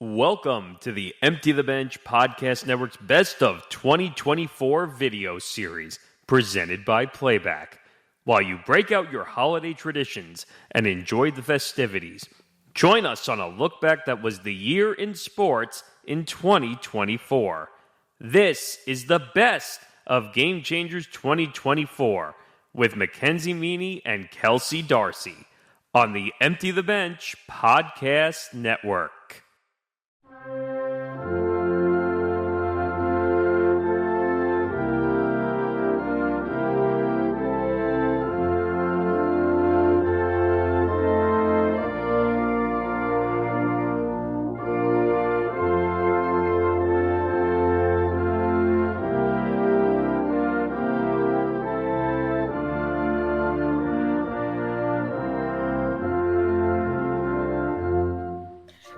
Welcome to the Empty the Bench Podcast Network's Best of 2024 video series, presented by Playback. While you break out your holiday traditions and enjoy the festivities, join us on a look back that was the year in sports in 2024. This is the best of Game Changers 2024 with Mackenzie, Meaney, and Kelsey, Darcy on the Empty the Bench Podcast Network.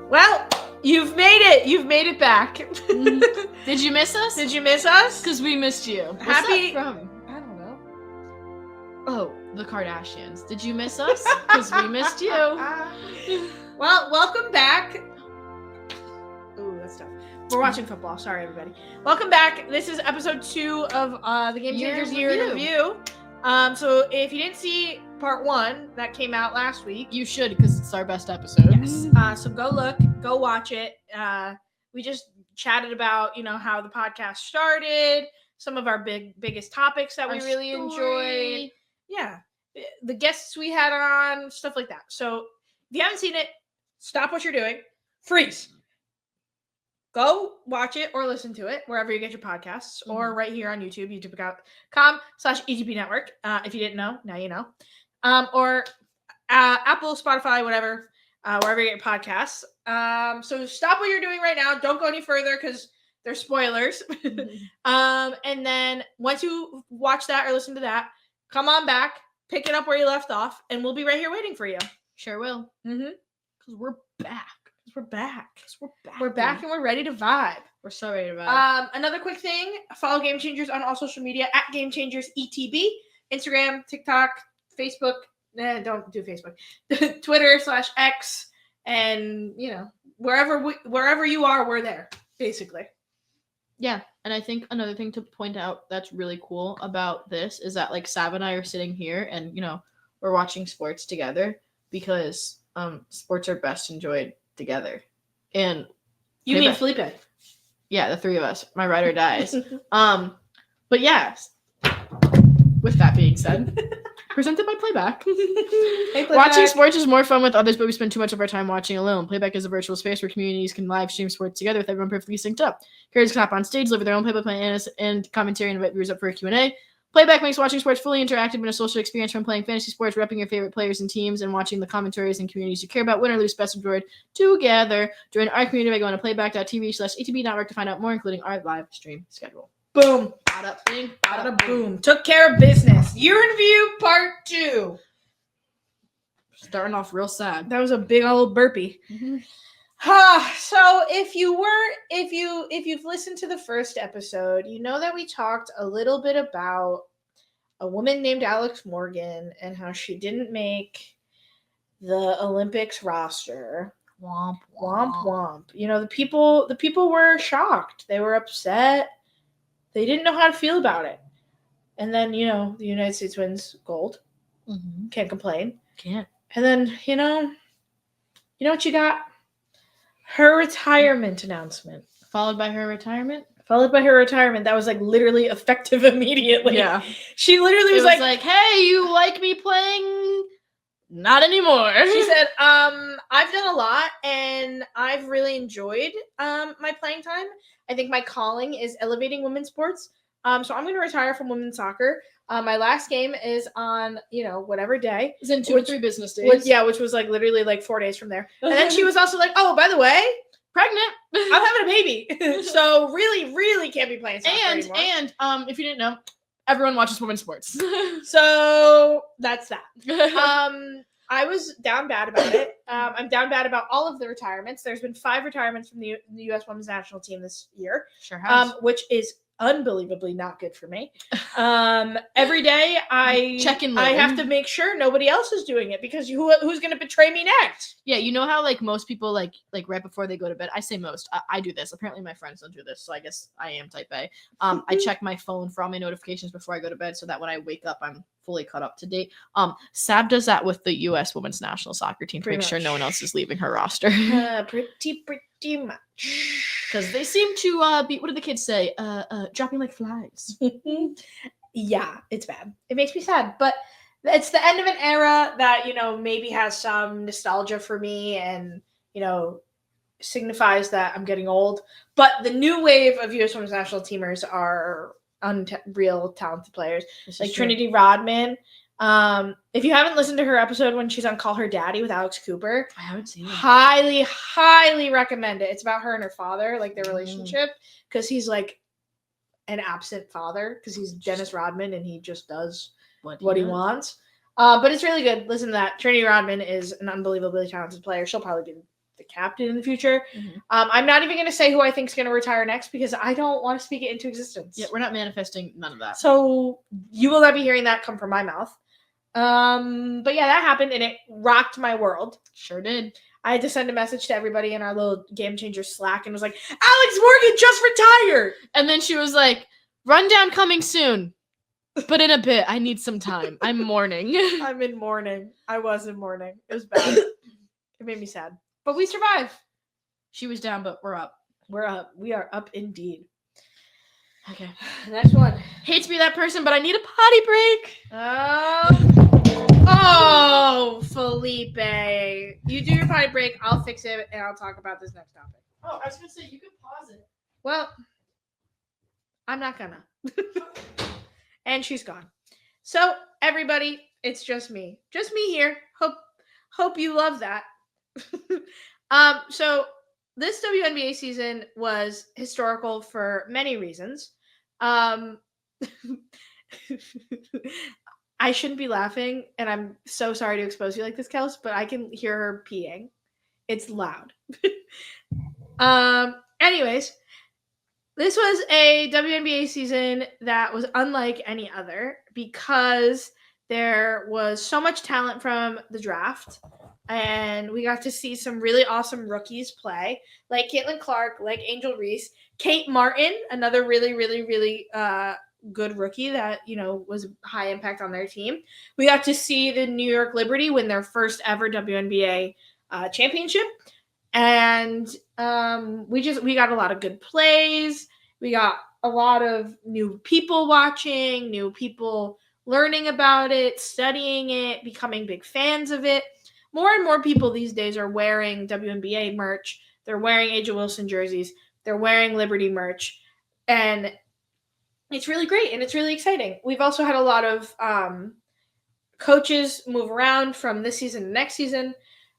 Well, you've made it. You've made it back. Did you miss us? Did you miss us? Because we missed you. What's Happy- that from? I don't know. Oh, the Kardashians. Did you miss us? Because we missed you. Well, welcome back. Ooh, that's tough. We're watching football. Sorry, everybody. Welcome back. This is episode 2 of the Game Changers Year in Review. So if you didn't see part 1 that came out last week, You should, because it's our best episode. yes. So go watch it. We just chatted about, how the podcast started, some of our biggest topics that we really enjoyed. Yeah. The guests we had on, stuff like that. So if you haven't seen it, stop what you're doing. Freeze. Go watch it or listen to it wherever you get your podcasts or right here on YouTube, youtube.com/EGP Network. If you didn't know, now you know. Or Apple, Spotify, whatever, wherever you get your podcasts. So stop what you're doing right now. Don't go any further because there's spoilers. And then once you watch that or listen to that, come on back, pick it up where you left off, and we'll be right here waiting for you. Sure will. Because we're back. We're back. We're back. And we're ready to vibe. We're so ready to vibe. Another quick thing, follow Game Changers on all social media at Game Changers ETB, Instagram, TikTok, Facebook. Don't do Facebook. Twitter/X, and wherever you are, we're there, basically. Yeah, and I think another thing to point out that's really cool about this is that, Sav and I are sitting here and, we're watching sports together because sports are best enjoyed together. And You mean Felipe? yeah, the three of us, my ride or dies. But yeah, with that being said, presented by Playback. Hey, Playback. Watching sports is more fun with others, but we spend too much of our time watching alone. Playback is a virtual space where communities can live stream sports together with everyone perfectly synced up. Characters can hop on stage, live with their own play-by-play and commentary, and invite viewers up for a Q&A. Playback makes watching sports fully interactive and a social experience from playing fantasy sports, repping your favorite players and teams, and watching the commentaries and communities you care about. Win or lose, best enjoyed together. Join our community by going to playback.tv/ETB Network to find out more, including our live stream schedule. Boom. Bada bing, Bada boom. Took care of business. Year in Review Part 2. Starting off real sad. That was a big old burpee. So if you've listened to the first episode, you know that we talked a little bit about a woman named Alex Morgan and how she didn't make the Olympics roster. Womp Womp womp. The people were shocked. They were upset. They didn't know how to feel about it. And then, the United States wins gold. Can't complain. Can't. And then, you know what you got? Her retirement announcement. Followed by her retirement. That was literally effective immediately. Yeah. She literally was like, hey, you like me playing? Not anymore. She said, I've done a lot and I've really enjoyed my playing time. I think my calling is elevating women's sports. So I'm going to retire from women's soccer. My last game is on, whatever day. It's in 2 or 3 business days. Which was literally 4 days from there. And then she was also like, oh, by the way, Pregnant. I'm having a baby. So really, really can't be playing soccer anymore. And if you didn't know, everyone watches women's sports. So that's that. I was down bad about it. I'm down bad about all of the retirements. There's been 5 retirements from the U.S. Women's National Team this year. Sure has. Which is unbelievably not good for me. Every day I have to make sure nobody else is doing it, because who's going to betray me next? Yeah, you know how like most people like right before they go to bed. I say most. I do this. Apparently my friends don't do this, so I guess I am type A. I check my phone for all my notifications before I go to bed, so that when I wake up, I'm fully caught up to date. Sab does that with the U.S. women's national soccer team to make sure no one else is leaving her roster. Pretty much. Because they seem to be, what do the kids say? Dropping like flies. Yeah, it's bad. It makes me sad, but it's the end of an era that, maybe has some nostalgia for me and, signifies that I'm getting old. But the new wave of U.S. women's national teamers are real talented players. Like Trinity Rodman. If you haven't listened to her episode when she's on Call Her Daddy with Alex Cooper, I haven't seen it. Highly, highly recommend it. It's about her and her father, like their relationship, because he's like an absent father, because he's Dennis Rodman and he just does what he wants. But it's really good. Listen to that. Trinity Rodman is an unbelievably talented player. She'll probably be the captain in the future. I'm not even going to say who I think is going to retire next, because I don't want to speak it into existence. Yeah, we're not manifesting none of that. So you will not be hearing that come from my mouth. But yeah, that happened and it rocked my world. Sure did. I had to send a message to everybody in our little Game Changer Slack and was like, Alex Morgan just retired. And then she was like, rundown coming soon. But in a bit, I need some time. I'm mourning. I'm in mourning. I was in mourning. It was bad. It made me sad. But we survived. She was down, but we're up. We're up. We are up indeed. Okay. Next one. Hate to be that person, but I need a potty break. Oh, Felipe. You do your potty break. I'll fix it, and I'll talk about this next topic. Oh, I was going to say, you could pause it. Well, I'm not gonna. And she's gone. So, everybody, it's just me. Just me here. Hope you love that. So this WNBA season was historical for many reasons. I shouldn't be laughing, and I'm so sorry to expose you like this, Kels, but I can hear her peeing. It's loud. Anyways, this was a WNBA season that was unlike any other because there was so much talent from the draft, and we got to see some really awesome rookies play, like Caitlin Clark, like Angel Reese, Kate Martin, another really, really, really good rookie that, was high impact on their team. We got to see the New York Liberty win their first ever WNBA championship. And we got a lot of good plays. We got a lot of new people watching, new people learning about it, studying it, becoming big fans of it. More and more people these days are wearing WNBA merch. They're wearing A'ja Wilson jerseys. They're wearing Liberty merch. And it's really great, and it's really exciting. We've also had a lot of coaches move around from this season to next season.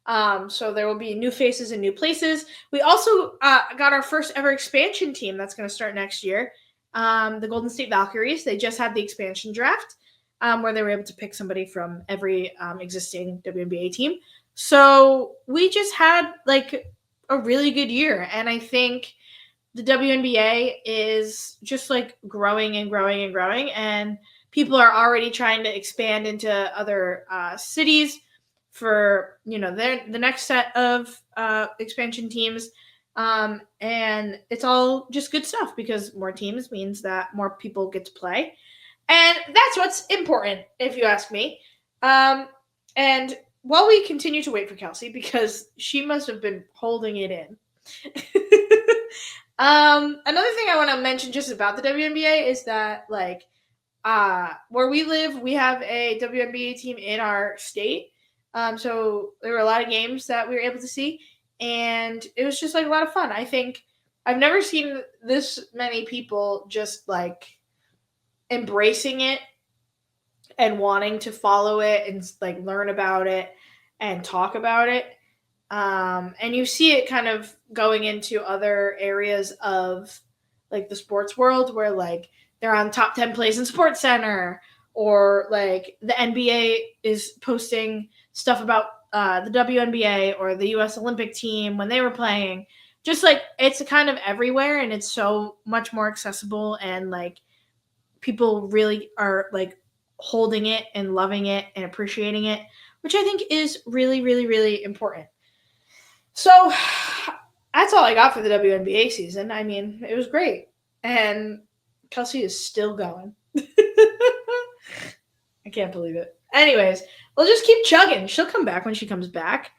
So there will be new faces and new places. We also got our first ever expansion team that's going to start next year. The Golden State Valkyries. They just had the expansion draft where they were able to pick somebody from every existing WNBA team. So we just had like a really good year, and I think the WNBA is just like growing and growing and growing, and people are already trying to expand into other cities for, the next set of expansion teams. And it's all just good stuff because more teams means that more people get to play. And that's what's important, if you ask me. And while we continue to wait for Kelsey, because she must have been holding it in. Another thing I want to mention just about the WNBA is that, like, where we live, we have a WNBA team in our state. So there were a lot of games that we were able to see, and it was just like a lot of fun. I think I've never seen this many people just like embracing it and wanting to follow it and like learn about it and talk about it. And you see it kind of going into other areas of like the sports world where like they're on top 10 plays in Sports Center, or like the NBA is posting stuff about the WNBA or the US Olympic team when they were playing. just like it's kind of everywhere and it's so much more accessible and like people really are like holding it and loving it and appreciating it, which I think is really, really, really important. So that's all I got for the WNBA season. I mean, it was great. And Kelsey is still going. I can't believe it. Anyways, we'll just keep chugging. She'll come back when she comes back.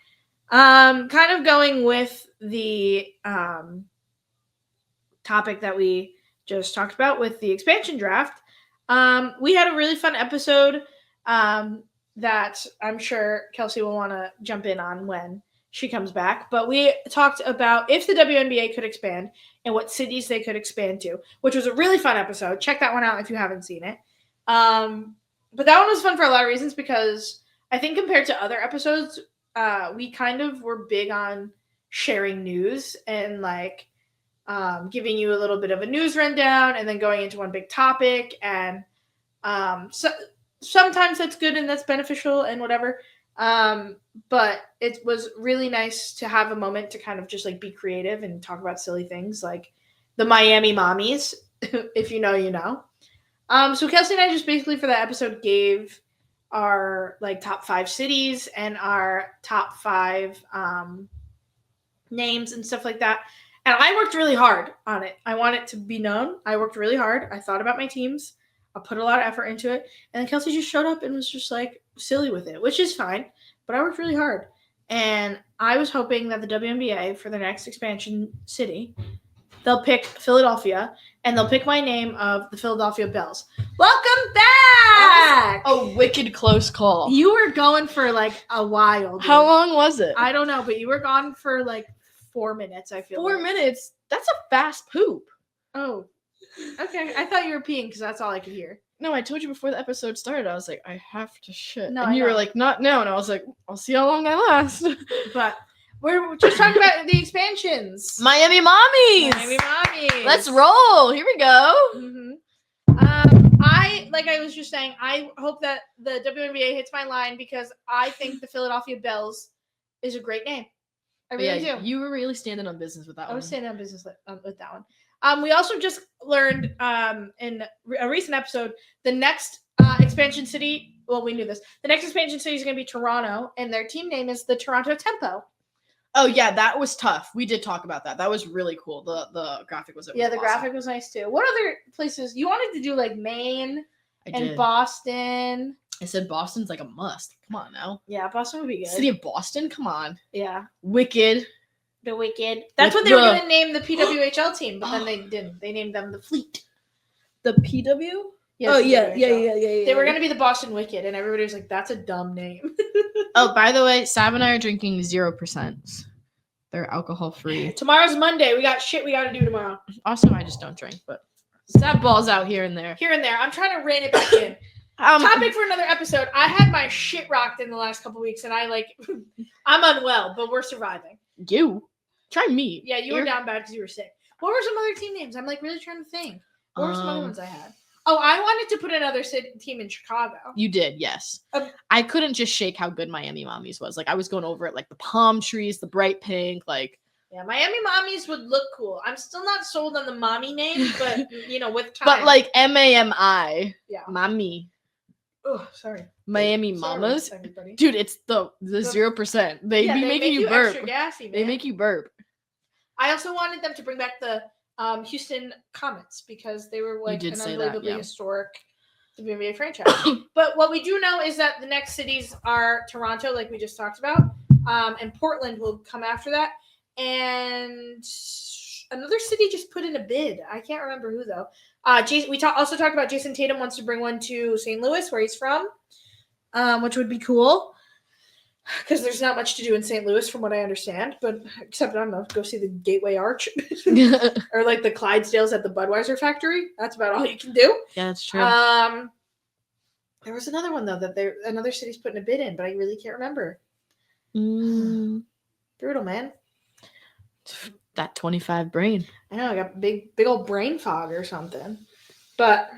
Kind of going with the topic that we just talked about with the expansion draft. We had a really fun episode that I'm sure Kelsey will want to jump in on when she comes back. But we talked about if the WNBA could expand and what cities they could expand to, which was a really fun episode. Check that one out if you haven't seen it. But that one was fun for a lot of reasons because I think compared to other episodes, we kind of were big on sharing news and like giving you a little bit of a news rundown and then going into one big topic. And so sometimes that's good and that's beneficial and whatever. But it was really nice to have a moment to kind of just like be creative and talk about silly things like the Miami Mommies, if you know, you know. So Kelsey and I just basically for that episode gave our like top 5 cities and our top 5 names and stuff like that. And I worked really hard on it. I want it to be known. I worked really hard. I thought about my teams. I put a lot of effort into it. And then Kelsey just showed up and was just like silly with it, which is fine. But I worked really hard. And I was hoping that the WNBA for the next expansion city, they'll pick Philadelphia and they'll pick my name of the Philadelphia Bells. Welcome back! A wicked close call. You were going for like a while. Dude. How long was it? I don't know, but you were gone for like 4 minutes, I feel 4 like. minutes? That's a fast poop. Oh. Okay. I thought you were peeing because that's all I could hear. No, I told you before the episode started. I was like, I have to shit. No, and you were like, not now. And I was like, I'll see how long I last. But we're just talking about the expansions. Miami Mommies. Miami Mommies. Let's roll. Here we go. Mm-hmm. Like I was just saying, I hope that the WNBA hits my line because I think the Philadelphia Bells is a great name. I really do. You were really standing on business with that one. I was standing on business with that one. We also just learned in a recent episode the next expansion city. Well, we knew this. The next expansion city is going to be Toronto, and their team name is the Toronto Tempo. Oh yeah, that was tough. We did talk about that. That was really cool. The graphic was the graphic was nice too. What other places you wanted to do? Like Maine and Boston. I said Boston's like a must. Come on now. Yeah, Boston would be good. City of Boston. Come on. Yeah. Wicked. The Wicked. That's what they were going to name the PWHL team, but then they didn't. They named them the Fleet. The PW? Yeah, yeah. They were going to be the Boston Wicked, and everybody was like, that's a dumb name. Oh, by the way, Sav and I are drinking 0%. They're alcohol-free. Tomorrow's Monday. We got shit we got to do tomorrow. Also, I just don't drink, but Sav balls out here and there. Here and there. I'm trying to rein it back in. Topic for another episode. I had my shit rocked in the last couple weeks, and I'm unwell, but we're surviving. You? Try me. Yeah, you were down bad because you were sick. What were some other team names? I'm really trying to think. What were some other ones I had? Oh, I wanted to put another team in Chicago. You did, yes. I couldn't just shake how good Miami Mommies was. Like, I was going over it, like the palm trees, the bright pink, like. Yeah, Miami Mommies would look cool. I'm still not sold on the mommy name, but, with time. But, like, MAMI. Yeah. Mommy. Oh, sorry. Miami sorry, Mamas. everybody. Dude, it's the 0%. They be making you burp. Extra gassy, man. They make you burp. I also wanted them to bring back the Houston Comets because they were like an unbelievably historic WNBA franchise. But what we do know is that the next cities are Toronto, like we just talked about, and Portland will come after that. And another city just put in a bid. I can't remember who though. We also talked about Jason Tatum wants to bring one to St. Louis, where he's from, which would be cool. Because there's not much to do in St. Louis, from what I understand. But except, I don't know, go see the Gateway Arch. Or like the Clydesdales at the Budweiser factory. That's about all you can do. Yeah, that's true. There was another one, though, that another city's putting a bid in, but I really can't remember. Brutal, man. That 25 brain. I know, I got big old brain fog or something. But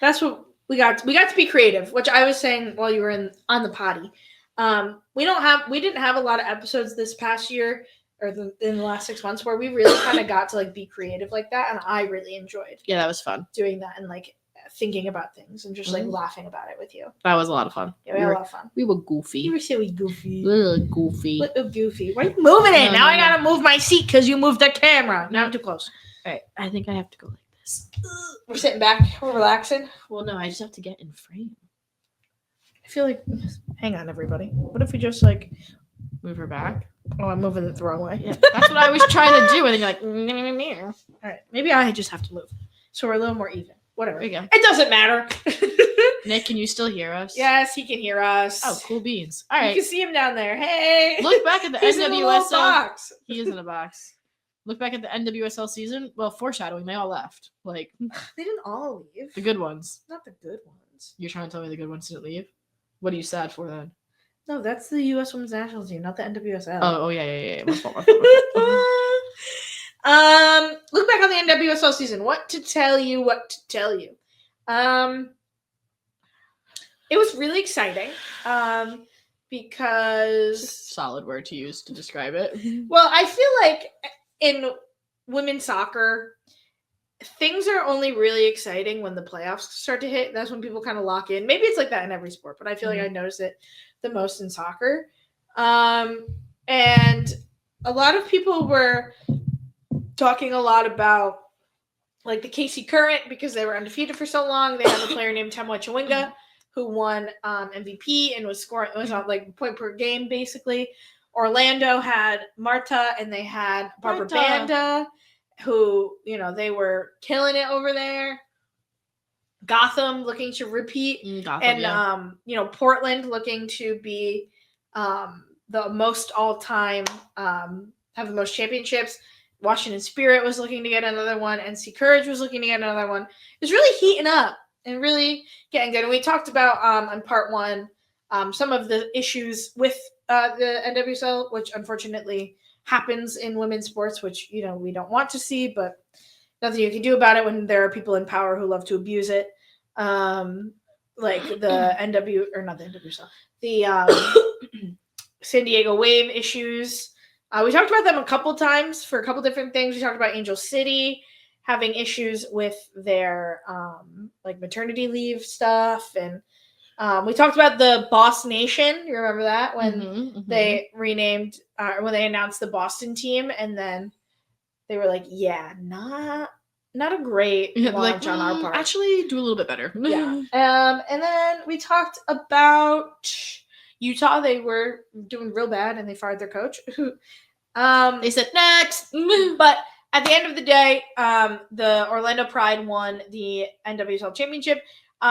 that's what... We got to be creative, which I was saying while you were on the potty. We didn't have a lot of episodes this past year in the last 6 months where we really kind of got to like be creative like that, and I really enjoyed. Yeah, that was fun doing that and like thinking about things and just like laughing about it with you. That was a lot of fun. Yeah, we had a lot of fun. We were goofy. You were silly goofy. Goofy. Little goofy. Why are you moving it? Now I gotta move my seat because you moved the camera. Now I'm too close. All right, I think I have to go like this. We're sitting back. We're relaxing. Well, no, I just have to get in frame. I feel like. Hang on, everybody. What if we just like move her back? Oh, I'm moving it the wrong way. Yeah, that's what I was trying to do. And then you're like, all right, maybe I just have to move so we're a little more even. Whatever. There you go. It doesn't matter. Nick, can you still hear us? Yes, he can hear us. Oh, cool beans. All right. You can see him down there. Hey. Look back at the He's NWSL. in a little box. He is in a box. Look back at the NWSL season. Well, foreshadowing, they all left. Like they didn't all leave. The good ones. Not the good ones. You're trying to tell me the good ones didn't leave? What are you sad for then? No, that's the U.S. Women's National Team, not the NWSL. Oh yeah. My fault. Look back on the NWSL season. What to tell you? It was really exciting. Because solid word to use to describe it. Well, I feel like in women's soccer, things are only really exciting when the playoffs start to hit. That's when people kind of lock in. Maybe it's like that in every sport, but I feel like I notice it the most in soccer. And a lot of people were talking a lot about like the KC Current because they were undefeated for so long. They have a player named Temwa Chawinga who won MVP and was on like point per game basically. Orlando had Marta and they had Barbara Banda, who, you know, they were killing it over there. Gotham looking to repeat. You know, Portland looking to be the most all-time, have the most championships. Washington Spirit was looking to get another one. NC Courage was looking to get another one. It was really heating up and really getting good. And we talked about on part one some of the issues with the NWSL, which unfortunately happens in women's sports, which, you know, we don't want to see, but nothing you can do about it when there are people in power who love to abuse it. Like the the San Diego Wave issues. We talked about them a couple times for a couple different things. We talked about Angel City having issues with their like maternity leave stuff, and we talked about the Boss Nation. You remember that when they renamed when they announced the Boston team, and then they were like, "Yeah, not a great launch on our part. Actually, do a little bit better." Yeah. And then we talked about Utah. They were doing real bad, and they fired their coach. They said next, but at the end of the day, the Orlando Pride won the NWSL championship.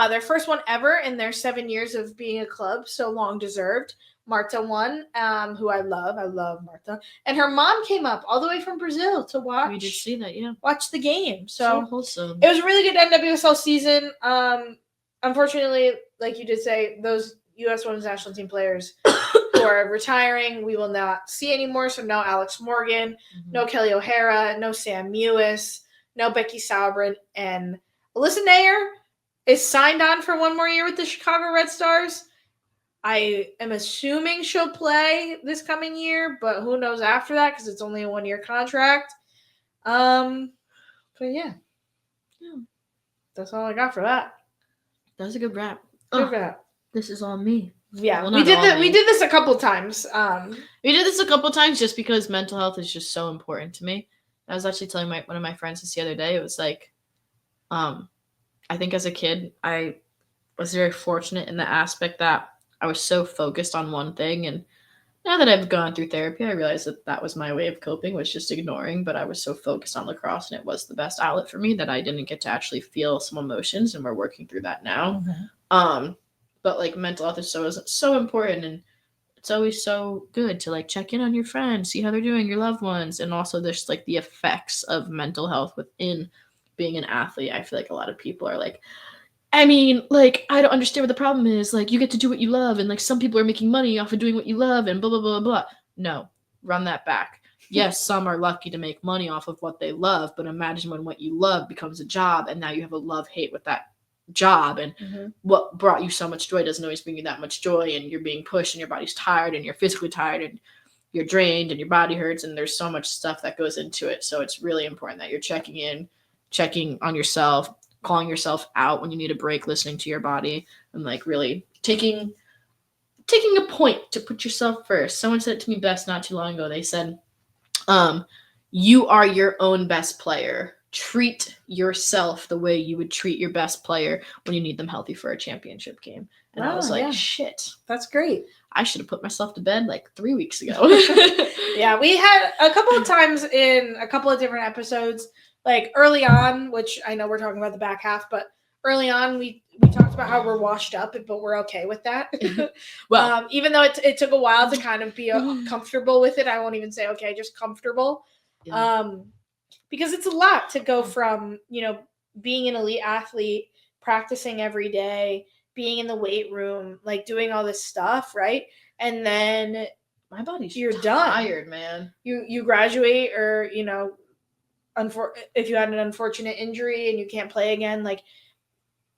Their first one ever in their 7 years of being a club, so long deserved. Marta won, who I love. I love Marta. And her mom came up all the way from Brazil to watch. We did see that, yeah. Watch the game. So wholesome. It was a really good NWSL season. Unfortunately, like you did say, those U.S. Women's National Team players who are retiring, we will not see anymore. So no Alex Morgan, no Kelly O'Hara, no Sam Mewis, no Becky Sauerbrunn, and Alyssa Nair is signed on for one more year with the Chicago Red Stars. I am assuming she'll play this coming year, but who knows after that because it's only a 1-year contract. But yeah, that's all I got for that. That was a good wrap. Good wrap. This is all me. Yeah, well, we did this a couple times. We did this a couple times just because mental health is just so important to me. I was actually telling one of my friends this the other day. It was like, I think as a kid, I was very fortunate in the aspect that I was so focused on one thing. And now that I've gone through therapy, I realized that was my way of coping, was just ignoring. But I was so focused on lacrosse and it was the best outlet for me that I didn't get to actually feel some emotions. And we're working through that now. But like mental health is so important. And it's always so good to like check in on your friends, see how they're doing, your loved ones. And also there's like the effects of mental health within being an athlete. I feel like a lot of people are like, I mean, like, I don't understand what the problem is. Like, you get to do what you love, and like some people are making money off of doing what you love, and blah, blah, blah, blah. No, run that back. Yes, some are lucky to make money off of what they love, but imagine when what you love becomes a job, and now you have a love-hate with that job, and what brought you so much joy doesn't always bring you that much joy, and you're being pushed, and your body's tired, and you're physically tired, and you're drained and your body hurts, and there's so much stuff that goes into it. So it's really important that you're checking on yourself, calling yourself out when you need a break, listening to your body, and like really taking a point to put yourself first. Someone said it to me best not too long ago. They said, you are your own best player. Treat yourself the way you would treat your best player when you need them healthy for a championship game. And I was like, shit. That's great. I should have put myself to bed like 3 weeks ago. Yeah, we had a couple of times in a couple of different episodes, like early on, which I know we're talking about the back half, but early on we talked about how we're washed up, but we're okay with that. Well, even though it took a while to kind of be comfortable with it, I won't even say okay, just comfortable. Yeah. Because it's a lot to go from, being an elite athlete, practicing every day, being in the weight room, like doing all this stuff, right? And then my body's tired, done. Man. You graduate, or if you had an unfortunate injury and you can't play again, like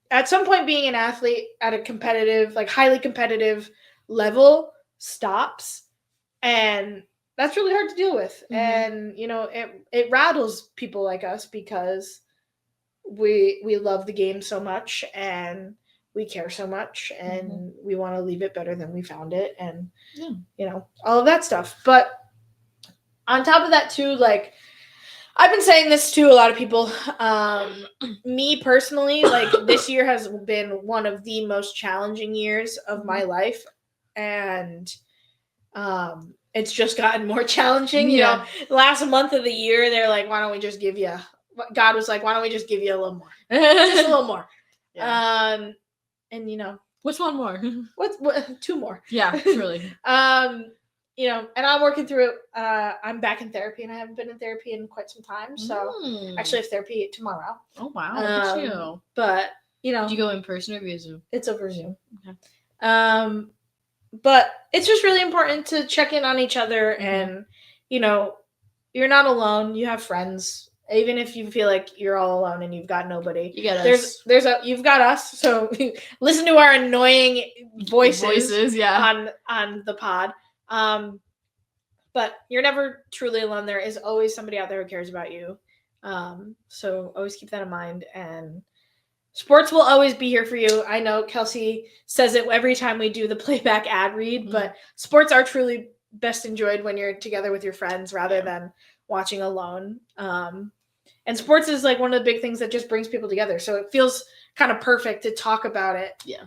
at some point being an athlete at a competitive, like highly competitive level stops, and that's really hard to deal with. And it rattles people like us because we love the game so much and we care so much, and we want to leave it better than we found it, and all of that stuff. But on top of that too, like I've been saying this to a lot of people. Me personally, like this year has been one of the most challenging years of my life, and it's just gotten more challenging. Yeah. Last month of the year, they're like, why don't we just give you, God was like, why don't we just give you a little more? Just a little more. Yeah. And what's one more? What 2 more? Yeah, truly. And I'm working through it. I'm back in therapy, and I haven't been in therapy in quite some time. So actually I have therapy tomorrow. Oh wow. Look at you. But did you go in person or via Zoom? It's over Zoom. Okay. But it's just really important to check in on each other, and you're not alone. You have friends, even if you feel like you're all alone and you've got nobody. You got us. You've got us. So listen to our annoying voices on the pod. But you're never truly alone. There is always somebody out there who cares about you. So always keep that in mind, and sports will always be here for you. I know Kelsey says it every time we do the playback ad read, but sports are truly best enjoyed when you're together with your friends rather than watching alone. And sports is like one of the big things that just brings people together. So it feels kind of perfect to talk about it. Yeah.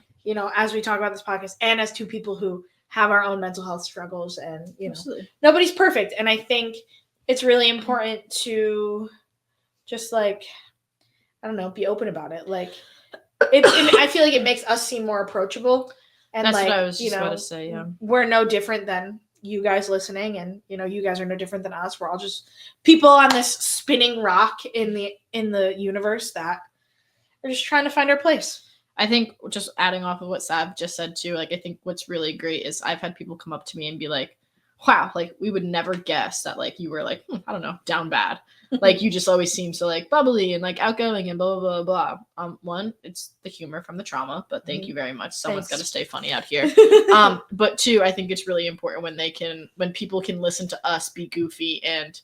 As we talk about this podcast, and as two people who have our own mental health struggles, and nobody's perfect. And I think it's really important to just be open about it. Like I feel like it makes us seem more approachable. And that's what I was just about to say. Yeah. We're no different than you guys listening, and you guys are no different than us. We're all just people on this spinning rock in the universe that are just trying to find our place. I think just adding off of what Sav just said too, like I think what's really great is I've had people come up to me and be like, wow, like we would never guess that like you were like, I don't know, down bad. Like you just always seem so like bubbly and like outgoing and blah, blah, blah, blah. One, it's the humor from the trauma, but thank you very much. Someone's got to stay funny out here. But two, I think it's really important when people can listen to us be goofy and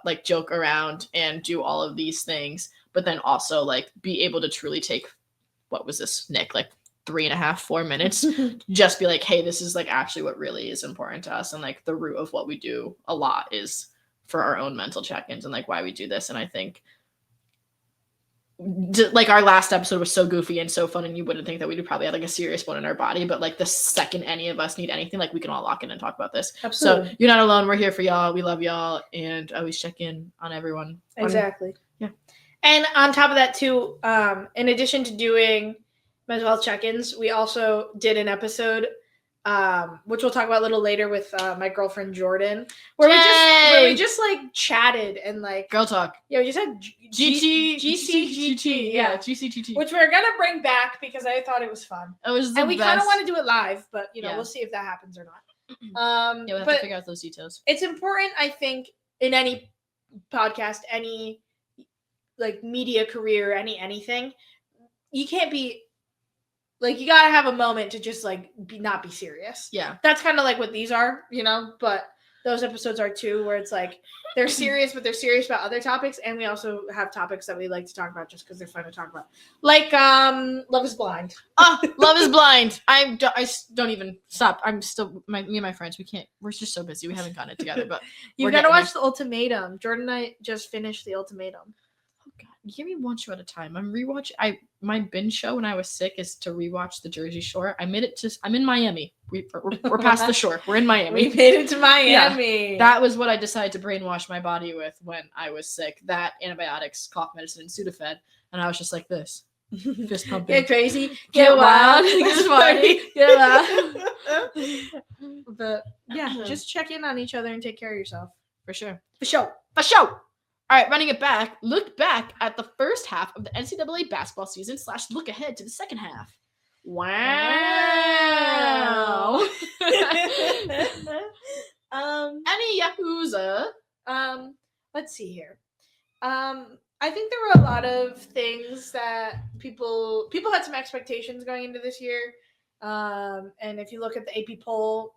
like joke around and do all of these things, but then also like be able to truly take, what was this, Nick, like 3.5, 4 minutes, just be like, hey, this is like actually what really is important to us. And like the root of what we do a lot is for our own mental check-ins and like why we do this. And I think like our last episode was so goofy and so fun, and you wouldn't think that we'd probably have like a serious one in our body, but like the second any of us need anything, like we can all lock in and talk about this. Absolutely. So you're not alone. We're here for y'all. We love y'all, and always check in on everyone. Exactly. Yeah. And on top of that too, in addition to doing mental health check-ins, we also did an episode, which we'll talk about a little later with my girlfriend Jordyn, where we just like chatted and like girl talk. Yeah, we just had GCGT. Yeah, GCGT. Which we're gonna bring back because I thought it was fun. It was the and we best. Kind of want to do it live, but we'll see if that happens or not. We'll have to figure out those details. It's important, I think, in any podcast, any like media career, anything, you can't be like, you gotta have a moment to just like not be serious. Yeah, that's kind of like what these are, but those episodes are too, where it's like they're serious, but they're serious about other topics, and we also have topics that we like to talk about just because they're fun to talk about, like Love Is Blind. Love Is Blind. I don't even stop. I'm still me and my friends. We're just so busy. We haven't gotten it together. But You gotta watch The Ultimatum. Jordyn and I just finished The Ultimatum. Oh God, you give me one show at a time. I'm rewatching. My binge show when I was sick is to rewatch The Jersey Shore. I'm in Miami. We're past the shore. We're in Miami. We made it to Miami. Yeah, that was what I decided to brainwash my body with when I was sick. That, antibiotics, cough medicine, and Sudafed. And I was just like this. Fist pumping. Get crazy. Get wild. Get party. Get loud. But yeah, just check in on each other and take care of yourself. For sure. For sure. For sure. All right, running it back. Look back at the first half of the NCAA basketball season / look ahead to the second half. Wow. Any Yakuza? Let's see here. I think there were a lot of things that people had some expectations going into this year. And if you look at the AP poll,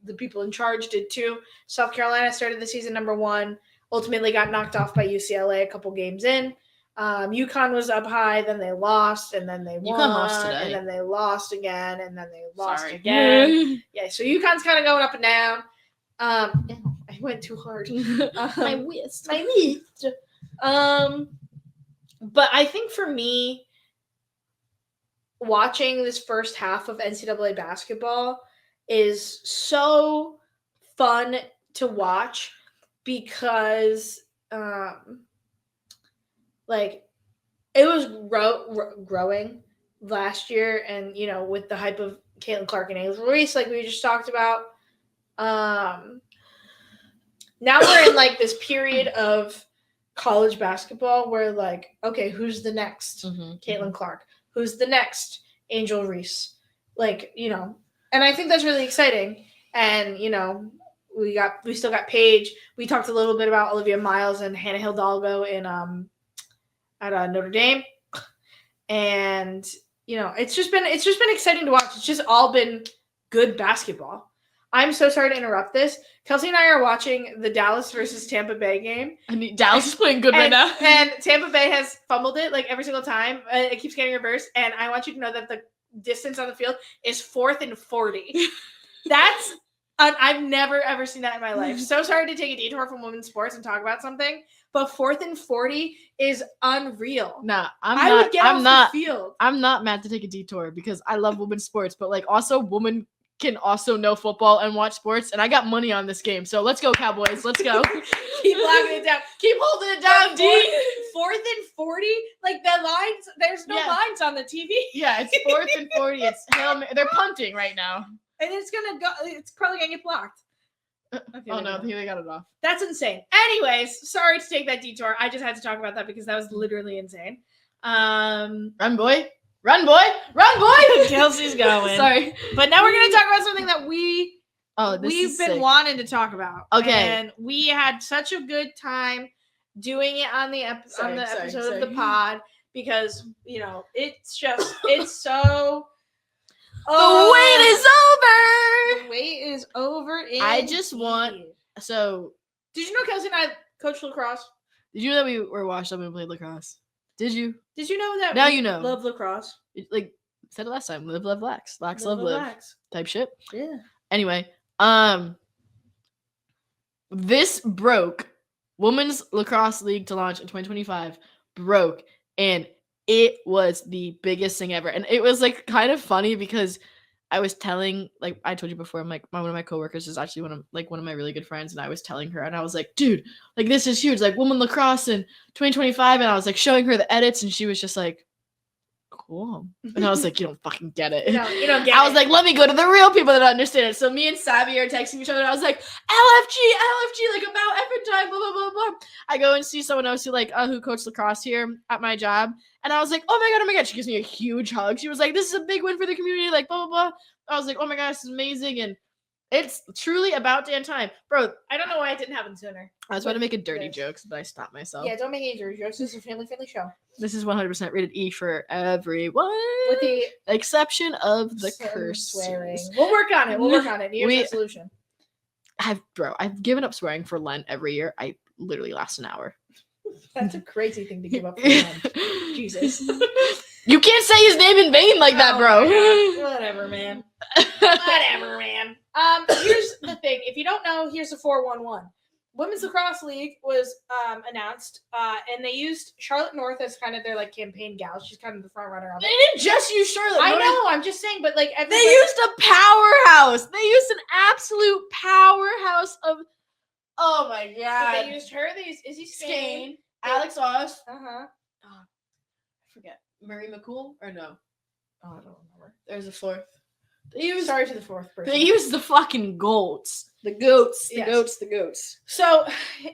the people in charge did too. South Carolina started the season number 1, ultimately got knocked off by UCLA a couple games in. UConn was up high, then they lost, and then they won. UConn lost today. And then they lost again, and then they lost again. Yeah, so UConn's kind of going up and down. I went too hard. My wrist. My wrist. But I think for me, watching this first half of NCAA basketball is so fun to watch because like it was growing last year, and with the hype of Caitlin Clark and Angel Reese, like we just talked about. Now we're in like this period of college basketball where like, okay, who's the next Caitlin Clark? Who's the next Angel Reese? Like, and I think that's really exciting. And, we still got Paige. We talked a little bit about Olivia Miles and Hannah Hidalgo in at Notre Dame. And, it's just been exciting to watch. It's just all been good basketball. I'm so sorry to interrupt this. Kelsey and I are watching the Dallas versus Tampa Bay game. I mean, Dallas is playing good right now. And Tampa Bay has fumbled it like every single time. It keeps getting reversed. And I want you to know that the distance on the field is 4th and 40. That's I've never, ever seen that in my life. So sorry to take a detour from women's sports and talk about something. But 4th and 40 is unreal. Nah, I would get off the field. I'm not mad to take a detour because I love women's sports. But like also women can also know football and watch sports, and I got money on this game, so let's go Cowboys, let's go. Keep locking it down, keep holding it down, D. 4th and 40, like the lines, there's no lines on the TV. Yeah, it's 4th and 40. It's they're punting right now, and it's probably gonna get blocked. Okay, oh no, they got it off. That's insane. Anyways, sorry to take that detour. I just had to talk about that because that was literally insane. Run boy. Run, boy! Run, boy! Kelsey's going. Sorry. But now we're going to talk about something that we've been wanting to talk about. Okay. And we had such a good time doing it on the episode of the pod because, it's so... The wait is over! The wait is over. I just want... So... Did you know Kelsey and I coached lacrosse? Did you know that we were washed up and played lacrosse? Did you? Did you know that? Now you know. Love lacrosse. Like said it last time. Live, love, lax. Lax, love, live. Lax. Type shit. Yeah. Anyway, this broke. Women's Lacrosse League to launch in 2025 broke, and it was the biggest thing ever. And it was like kind of funny because I was telling, like I told you before, I'm like one of my coworkers is actually one of my really good friends, and I was telling her, and I was like, dude, like this is huge, like women lacrosse in 2025, and I was like showing her the edits, and she was just like, cool, and I was like, you don't fucking get it. You don't get I was like, let me go to the real people that understand it. So me and Savvy are texting each other, and I was like, LFG, like about effort time, blah blah blah blah. I go and see someone else who coached lacrosse here at my job. And I was like, oh my God. She gives me a huge hug. She was like, this is a big win for the community, like, blah, blah, blah. I was like, oh my God, this is amazing. And it's truly about damn time. Bro, I don't know why it didn't happen sooner. I was about to make a dirty joke, but I stopped myself. Yeah, don't make any dirty jokes. This is a family-friendly show. This is 100% rated E for everyone. With the exception of the curse. Swearing. We'll work on it. New Year's resolution. I've given up swearing for Lent every year. I literally last an hour. That's a crazy thing to give up for Lent. Jesus. You can't say his name in vain like that, bro. Whatever, man. Whatever, man. Here's the thing. If you don't know, here's the 411. Women's Lacrosse League was announced, and they used Charlotte North as kind of their like campaign gal. She's kind of the front runner of it. They didn't just use Charlotte. I know. I'm just saying, but like they used a powerhouse. They used an absolute powerhouse of. Oh my god! They used her. They used Izzy Skane, Alex Oss. I forget Marie McCool or no? Oh, I don't remember. There's a fourth. Sorry to the fourth person. They used the fucking goats. The goats. The goats. So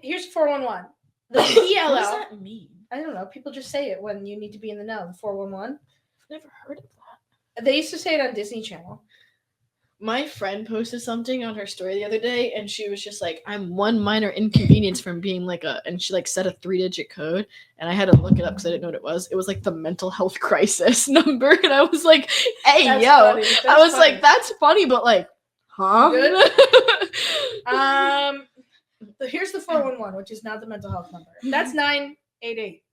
here's 411. The PLL. What does that mean? I don't know. People just say it when you need to be in the know. 411. I've never heard of that. They used to say it on Disney Channel. My friend posted something on her story the other day, and she was just like, I'm one minor inconvenience from being like and she like said a 3-digit code, and I had to look it up because I didn't know what it was. It was like the mental health crisis number, and I was like, hey, that's yo. Funny. I was funny. Like, that's funny, but like, huh? Good. Here's the 411, which is not the mental health number. That's 988.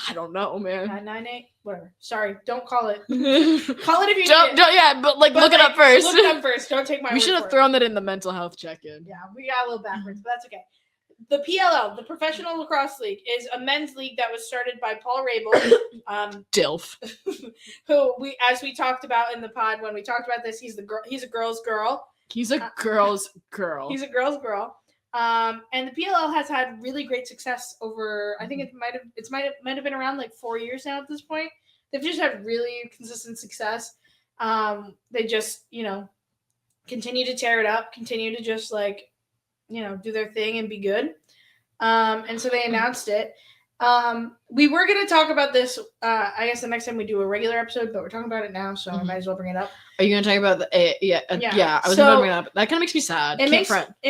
I don't know, man. 998, whatever. Sorry, don't call it. Call it if you don't. Yeah, but look it up first. Look it up first. Don't take my word We should have thrown that in the mental health check-in. Yeah, we got a little backwards, but that's okay. The PLL, the Professional Lacrosse League, is a men's league that was started by Paul Rabel, Dilf, who as we talked about in the pod when we talked about this, he's a girl's girl. He's a girl's girl. He's a girl's girl. And the PLL has had really great success over. I think it might have been around like 4 years now at this point. They've just had really consistent success. They just continue to tear it up, continue to just like do their thing and be good. And so they announced it. We were going to talk about this, I guess the next time we do a regular episode, but we're talking about it now, so I might as well bring it up. Are you going to talk about the yeah, I was going to bring it up. That kind of makes me sad. It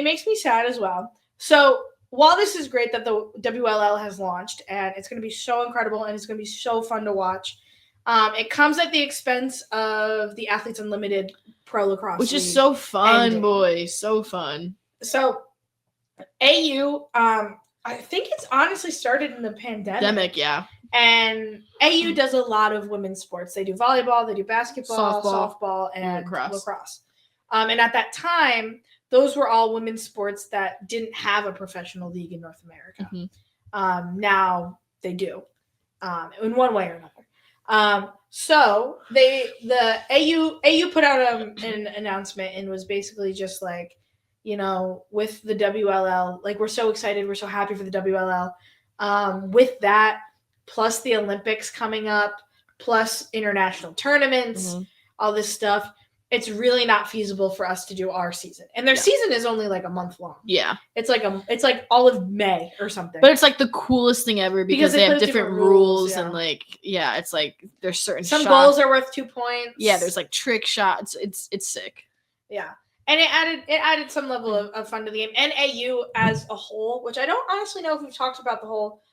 makes me sad as well. So while this is great that the WLL has launched and it's going to be so incredible and it's going to be so fun to watch, it comes at the expense of the Athletes Unlimited Pro Lacrosse Which League is so fun, ending. boys. So fun. So AU, I think it's honestly started in the pandemic. Yeah. And AU does a lot of women's sports. They do volleyball, they do basketball, softball, and lacrosse. And at that time, those were all women's sports that didn't have a professional league in North America. Mm-hmm. Now they do, in one way or another. So the AU put out an announcement and was basically just like, with the WLL, like we're so excited, we're so happy for the WLL. With that, plus the Olympics coming up, plus international tournaments, all this stuff, it's really not feasible for us to do our season. And their season is only like a month long. Yeah. It's like all of May or something. But it's like the coolest thing ever because they have different rules and like, it's like there's certain some goals are worth 2 points. Yeah, there's like trick shots. It's sick. Yeah. And it added some level of fun to the game. And AU as a whole, which I don't honestly know if we've talked about the whole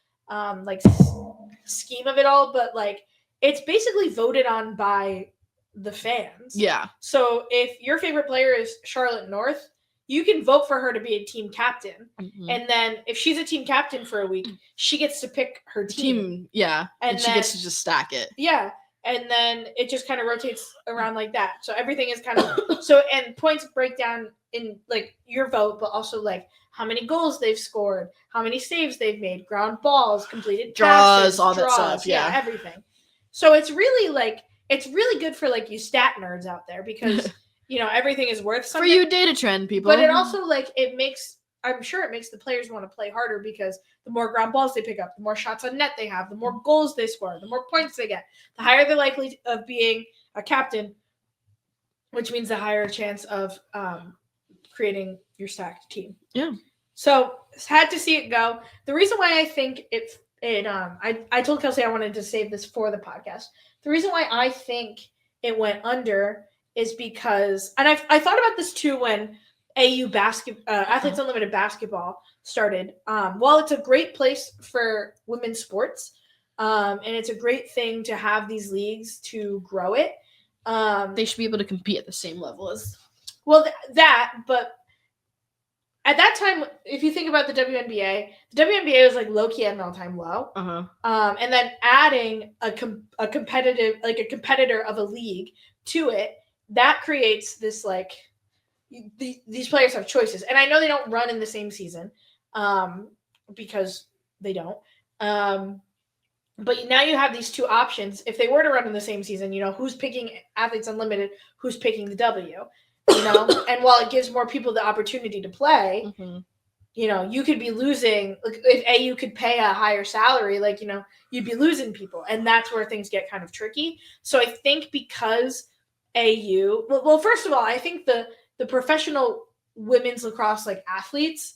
scheme of it all, but like it's basically voted on by the fans. Yeah. So if your favorite player is Charlotte North, you can vote for her to be a team captain. Mm-hmm. And then if she's a team captain for a week, she gets to pick her team. Yeah. And she gets to just stack it. Yeah. And then it just kind of rotates around like that. So everything is kind of and points break down in like your vote, but also like how many goals they've scored, how many saves they've made, ground balls, completed passes, all that stuff. Yeah, everything. So it's really good for like you stat nerds out there because everything is worth something. For you data trend people. But it also I'm sure it makes the players want to play harder because the more ground balls they pick up, the more shots on net they have, the more goals they score, the more points they get, the higher they're likely of being a captain, which means the higher chance of creating your stacked team. Yeah. So had to see it go. The reason why I think I told Kelsey I wanted to save this for the podcast. The reason why I think it went under is because, and I thought about this too when AU Athletes Unlimited basketball started. While it's a great place for women's sports, and it's a great thing to have these leagues to grow it, they should be able to compete at the same level as. Well, but at that time, if you think about the WNBA was like low-key at an all-time low. And then adding a competitor of a league to it, that creates this like these players have choices. And I know they don't run in the same season because they don't. But now you have these two options. If they were to run in the same season, who's picking Athletes Unlimited, who's picking the W, and while it gives more people the opportunity to play, you could be losing. Like if AU could pay a higher salary, you'd be losing people. And that's where things get kind of tricky. So I think because AU, well, first of all, I think the professional women's lacrosse athletes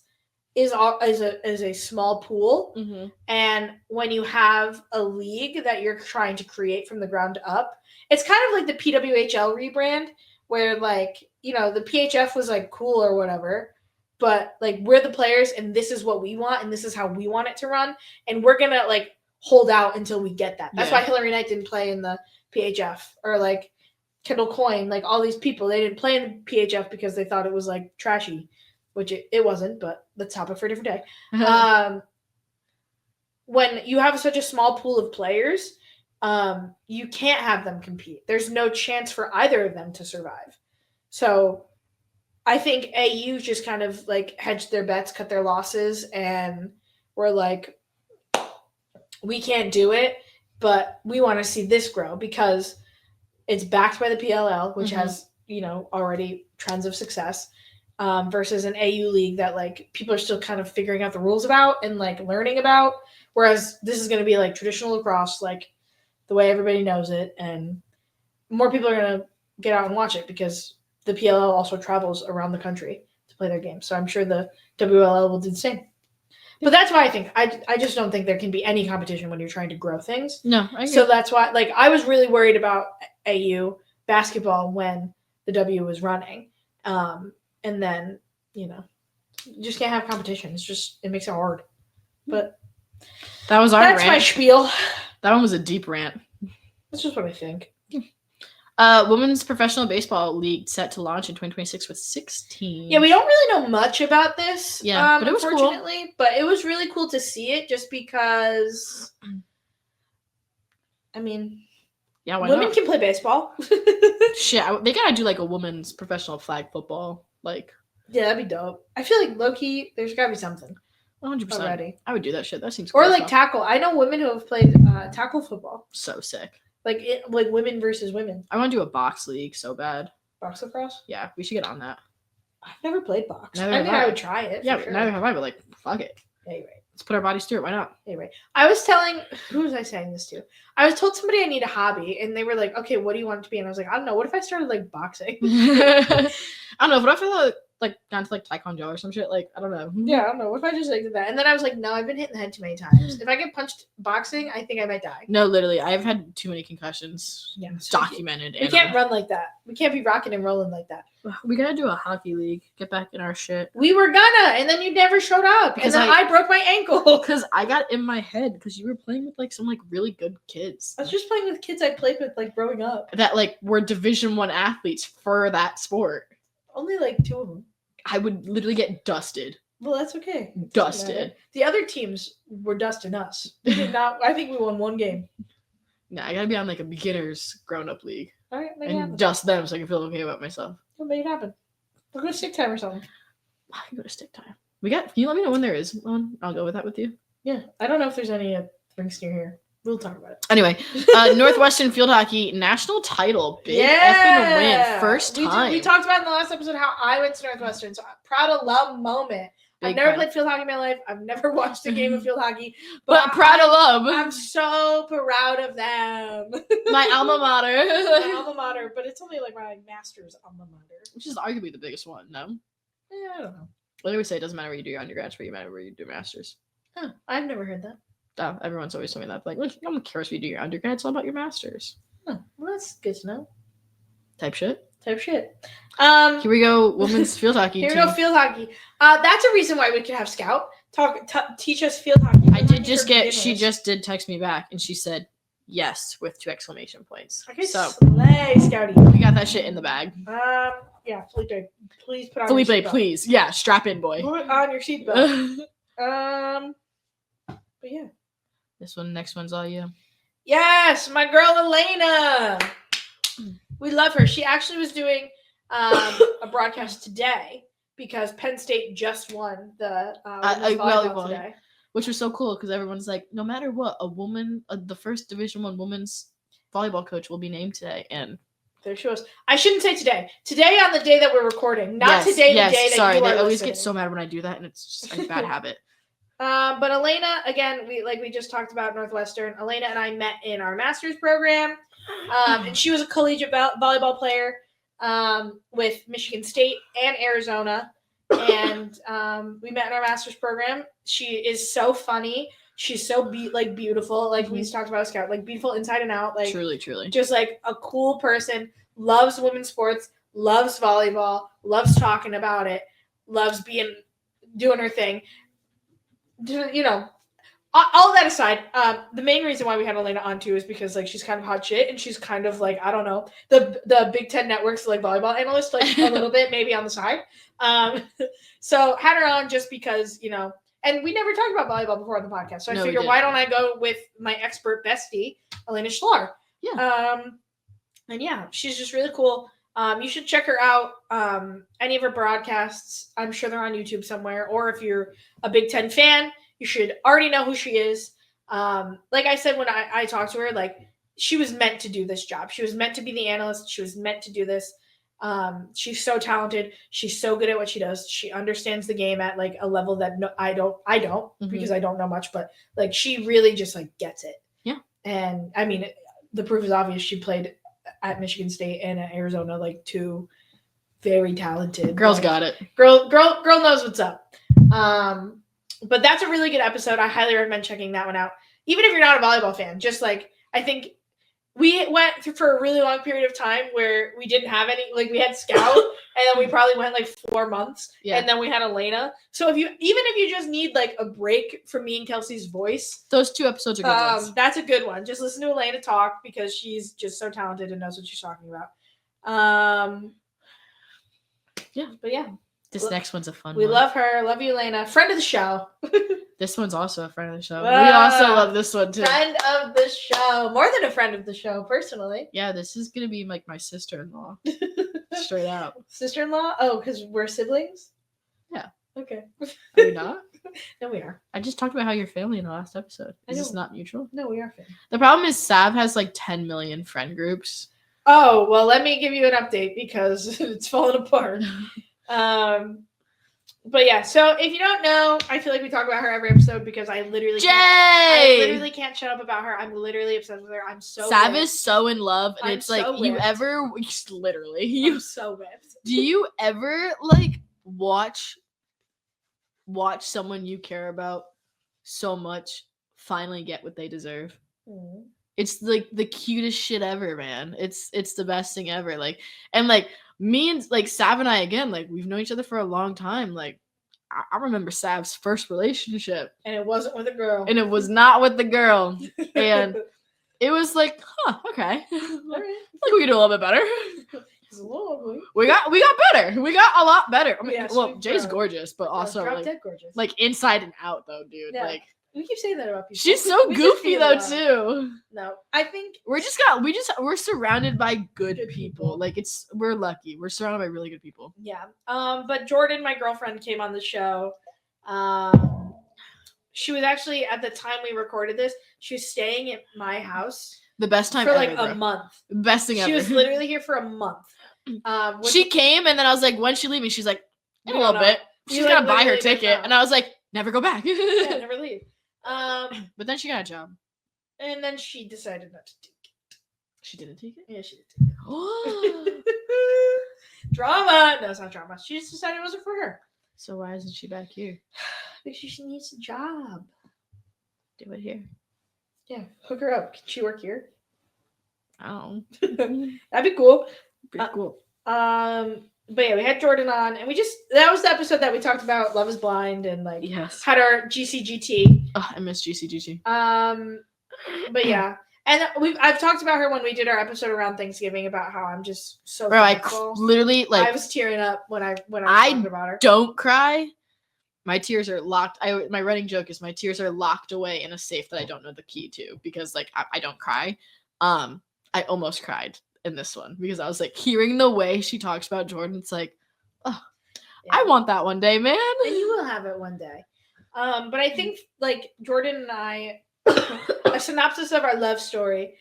is a small pool. And when you have a league that you're trying to create from the ground up, it's kind of like the PWHL rebrand where the PHF was cool or whatever, but we're the players and this is what we want and this is how we want it to run. And we're going to hold out until we get that. That's why Hillary Knight didn't play in the PHF or Kendall Coyne, all these people, they didn't play in the PHF because they thought it was trashy, which it wasn't, but that's a topic for a different day. When you have such a small pool of players, you can't have them compete. There's no chance for either of them to survive. So I think AU just kind of hedged their bets, cut their losses, and were we can't do it, but we want to see this grow because it's backed by the PLL, which has, already trends of success, versus an AU league that people are still kind of figuring out the rules about and learning about. Whereas this is going to be traditional lacrosse, the way everybody knows it. And more people are going to get out and watch it because the PLL also travels around the country to play their games. So I'm sure the WLL will do the same. But that's why I think I just don't think there can be any competition when you're trying to grow things. No, I agree. So that's why I was really worried about AU basketball when the W was running. And then, you just can't have competition. It makes it hard. But that was our that's rant. my spiel. That one was a deep rant. That's just what I think. Women's Professional Baseball League set to launch in 2026 with 16. Yeah, we don't really know much about this. Yeah, but it was unfortunately, cool. But it was really cool to see it just because, yeah, why women not? can play baseball. Shit, they gotta do a women's professional flag football. Yeah, that'd be dope. I feel low-key, there's gotta be something. 100%. Already. I would do that shit. That seems cool. Or tackle. I know women who have played tackle football. So sick. Women versus women. I want to do a box league so bad. Box lacrosse? Yeah, we should get on that. I've never played box. Neither I would try it. Yeah, sure. neither have I, but fuck it. Anyway. Let's put our bodies through it. Why not? Anyway. I was telling, who was I saying this to? I was told somebody I need a hobby, and they were like, okay, what do you want it to be? And I was like, I don't know. What if I started boxing? I don't know. What if I gone to Taekwondo or some shit? I don't know. Yeah, I don't know. What if I just did that? And then I was like, no, I've been hit in the head too many times. If I get punched boxing, I think I might die. No, literally. I've had too many concussions. Yeah. Documented. We can't run like that. We can't be rocking and rolling like that. We gotta do a hockey league. Get back in our shit. We were gonna, and then you never showed up. Because and then I broke my ankle. Because I got in my head because you were playing with some really good kids. I was just playing with kids I played with growing up. That were Division I athletes for that sport. Only 2 of them. I would literally get dusted. Well, that's okay. Dusted. The other teams were dusting us. We did not. I think we won 1 game. Nah, I gotta be on a beginners grown-up league. All right, make it and happen. dust them so I can feel okay about myself. We'll make it happen. We'll go to stick time or something. I can go to stick time. Can you let me know when there is one? I'll go with that with you. Yeah, I don't know if there's any rinks near here. We'll talk about it. Anyway, Northwestern field hockey national title, big effing win, first time. We talked about in the last episode how I went to Northwestern, so proud of love moment. I've never played field hockey in my life. I've never watched a game of field hockey, but proud of love. I'm so proud of them. My alma mater. My alma mater, but it's only my master's alma mater, which is arguably the biggest one. No, yeah, I don't know. Well, they always say it doesn't matter where you do your undergrads, but you matter where you do masters. Huh, I've never heard that. Oh, everyone's always told me that. No one cares if you do your undergrad. It's all about your masters. Huh, well, that's good to know. Type shit. Here we go, women's field hockey. Here we go, field hockey. That's a reason why we could have Scout teach us field hockey. She just did text me back, and she said yes with 2 exclamation points. Okay, so slay, Scouty. We got that shit in the bag. Yeah, Felipe, please put on your Felipe, seatbelt. please. Yeah, strap in, boy. Put on your seatbelt. But yeah. Next one's all you. Yes, my girl Elena. We love her. She actually was doing a broadcast today because Penn State just won the women's volleyball today. Which was so cool because everyone's like, no matter what, a woman, the first Division I women's volleyball coach will be named today. And there she was. I shouldn't say today. Today on the day that we're recording, not today the day that sorry, you are they always listening. get so mad when I do that, and it's just a bad habit. But Elena, again, we just talked about Northwestern. Elena and I met in our master's program, and she was a collegiate volleyball player with Michigan State and Arizona, and we met in our master's program. She is so funny. She's so beautiful. Like we talked about Scout, like beautiful inside and out. Like truly, just like a cool person. Loves women's sports. Loves volleyball. Loves talking about it. Loves doing her thing. You know, all that aside, the main reason why we had Elena on too is because like she's kind of hot shit and she's kind of like, I don't know, the Big Ten network's like volleyball analyst, like a little bit maybe on the side. So had her on just because, you know, and we never talked about volleyball before on the podcast. So I figured, why don't I go with my expert bestie, Elena Shklyar? Yeah. And yeah, she's just really cool. You should check her out. Any of her broadcasts, I'm sure they're on YouTube somewhere. Or if you're a Big Ten fan, you should already know who she is. Like I said when I talked to her, like she was meant to do this job. She was meant to be the analyst. She was meant to do this. She's so talented. She's so good at what she does. She understands the game at like a level that I don't because I don't know much. But like she really just like gets it. Yeah. And I mean, the proof is obvious. She played at Michigan State and at Arizona, like two very talented girls. Got it. Girl knows what's up. But that's a really good episode. I highly recommend checking that one out. Even if you're not a volleyball fan, just like I think we went through for a really long period of time where we didn't have any, like we had Scout and then we probably went like 4 months and then we had Elena. So if you just need like a break from me and Kelsey's voice, those 2 episodes are good ones. That's a good one. Just listen to Elena talk because she's just so talented and knows what she's talking about. But yeah. This next one's a fun one. We love her. Love you, Elena. Friend of the show. This one's also a friend of the show. We also love this one too. Friend of the show. More than a friend of the show, personally. Yeah, this is going to be like my sister-in-law. Straight out. Sister-in-law? Oh, because we're siblings? Yeah. Okay. Are we not? No, we are. I just talked about how you're family in the last episode. Is this not mutual? No, we are family. The problem is Sav has like 10 million friend groups. Oh, well, let me give you an update because it's falling apart. But yeah, so if you don't know, I feel like we talk about her every episode because I literally can't shut up about her. I'm literally obsessed with her. I'm so Sav whipped. is so in love, and I'm it's like so you whipped. ever literally I'm so whipped. Do you ever like watch someone you care about so much finally get what they deserve? Mm-hmm. It's like the cutest shit ever, man. It's the best thing ever. Like, and like me and like Sav and I, again, like we've known each other for a long time. Like I remember Sav's first relationship, and it wasn't with a girl, and it was not with the girl, and it was like, okay, like we can do a little bit better. It's a little ugly. We got better. We got a lot better. I mean, yes, well, Jay's gorgeous, but also drop like, dead gorgeous. like inside and out though, dude. Yeah. Like we keep saying that about people. She's so goofy though too. No, I think we're surrounded by good people. Like we're lucky. We're surrounded by really good people. Yeah. But Jordyn, my girlfriend, came on the show. She was actually at the time we recorded this. She was staying at my house. The best time for ever, like bro. A month. Best thing ever. She was literally here for a month. She came and then I was like, "When's she leaving?" She's like, "In a little bit." She's like, gonna buy her ticket, and I was like, "Never go back." Yeah, never leave. But then she got a job. And then she decided not to take it. She didn't take it? Yeah, she did take it. Drama! No, it's not drama. She just decided it wasn't for her. So why isn't she back here? Because she needs a job. Do it here. Yeah, hook her up. Can she work here? Oh. That'd be cool. Pretty cool. But yeah, we had Jordyn on, and that was the episode that we talked about Love is Blind and like yes. had our GCGT. Oh, I miss GCGT. But yeah, And I've talked about her when we did our episode around Thanksgiving about how I'm just so thankful. Literally, like, I was tearing up when I was talking about her. Don't cry. My tears are locked. My running joke is my tears are locked away in a safe that I don't know the key to because, like, I don't cry. I almost cried in this one because I was like hearing the way she talks about Jordyn. It's like, oh, I want that one day, man. And you will have it one day. But I think like Jordyn and I, a synopsis of our love story.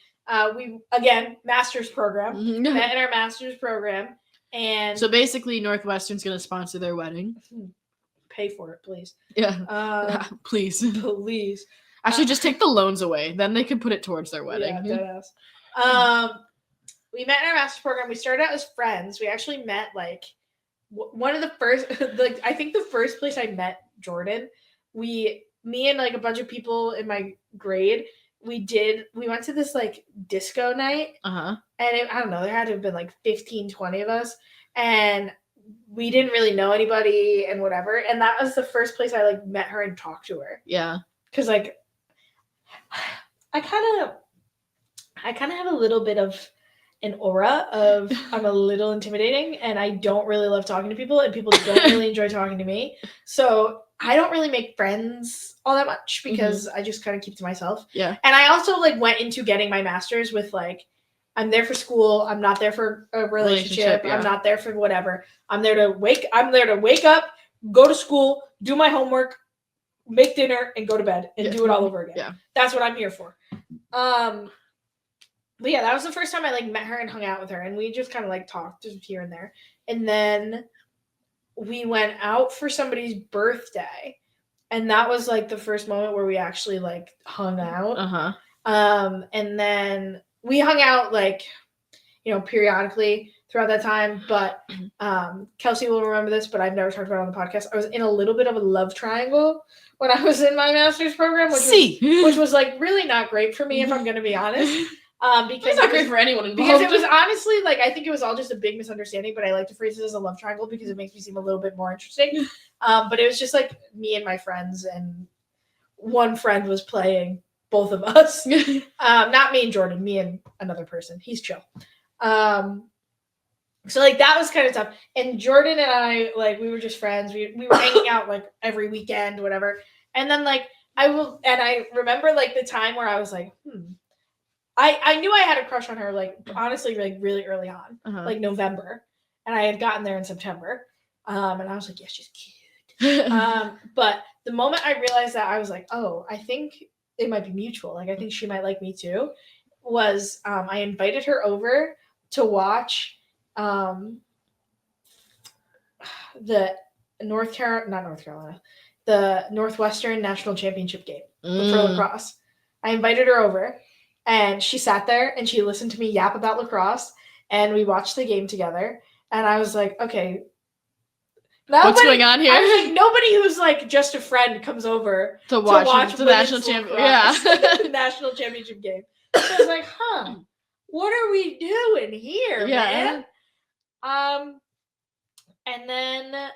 We again master's program met in our master's program, and so basically Northwestern's gonna sponsor their wedding. Pay for it, please. Yeah, please. Actually, just take the loans away. Then they can put it towards their wedding. Yeah, we met in our master's program. We started out as friends. We actually met like one of the first, like I think the first place I met Jordyn. Me and like a bunch of people in my grade, we went to this like disco night. And I don't know, there had to have been like 15, 20 of us. And we didn't really know anybody and whatever. And that was the first place I like met her and talked to her. Yeah. Cause like I kind of have a little bit of an aura of I'm a little intimidating and I don't really love talking to people and people don't really enjoy talking to me. So I don't really make friends all that much because I just kind of keep to myself. Yeah. And I also like went into getting my master's with like, I'm there for school. I'm not there for a relationship. Yeah. I'm not there for whatever. I'm there to wake up, go to school, do my homework, make dinner, and go to bed and do it all over again. Yeah. That's what I'm here for. But yeah, that was the first time I like met her and hung out with her, and we just kind of like talked just here and there. And then we went out for somebody's birthday, and that was like the first moment where we actually like hung out. And then we hung out like, you know, periodically throughout that time. But Kelsey will remember this, but I've never talked about it on the podcast. I was in a little bit of a love triangle when I was in my master's program, which was like really not great for me, if I'm going to be honest. Because it's not great for anyone involved. Because it was honestly like I think it was all just a big misunderstanding, but I like to phrase it as a love triangle because it makes me seem a little bit more interesting. But it was just like me and my friends, and one friend was playing both of us. Not me and Jordyn, me and another person. He's chill. So like that was kind of tough. And Jordyn and I, like, we were just friends. We were hanging out like every weekend, whatever. And then like I remember like the time where I was like, I knew I had a crush on her, like, honestly, like, really early on, like, November. And I had gotten there in September. And I was like, yeah, she's cute. But the moment I realized that, I was like, oh, I think it might be mutual. Like, I think she might like me, too, was I invited her over to watch the the Northwestern National Championship game for lacrosse. I invited her over. And she sat there and she listened to me yap about lacrosse, and we watched the game together. And I was like, okay, what's going on here? I was like, nobody who's like just a friend comes over to watch the national championship. Yeah, the national championship game. So I was like, what are we doing here, man? And then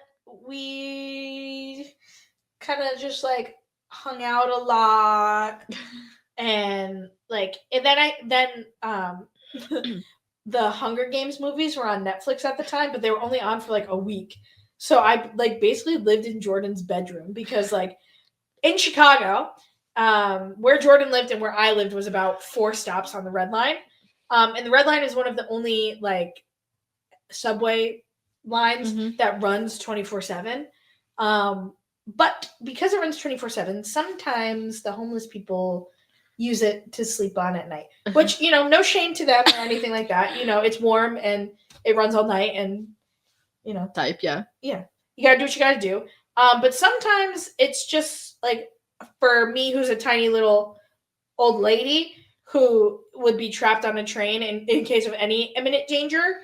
we kind of just like hung out a lot. And like, and then the Hunger Games movies were on Netflix at the time, but they were only on for like a week. So I like basically lived in Jordyn's bedroom because like in Chicago, where Jordyn lived and where I lived was about 4 stops on the Red Line. And the Red Line is one of the only like subway lines that runs 24/7. But because it runs 24/7, sometimes the homeless people use it to sleep on at night, which, you know, no shame to them or anything like that. You know, it's warm and it runs all night, and, you know, yeah, you gotta do what you gotta do. But sometimes it's just like, for me, who's a tiny little old lady who would be trapped on a train in case of any imminent danger,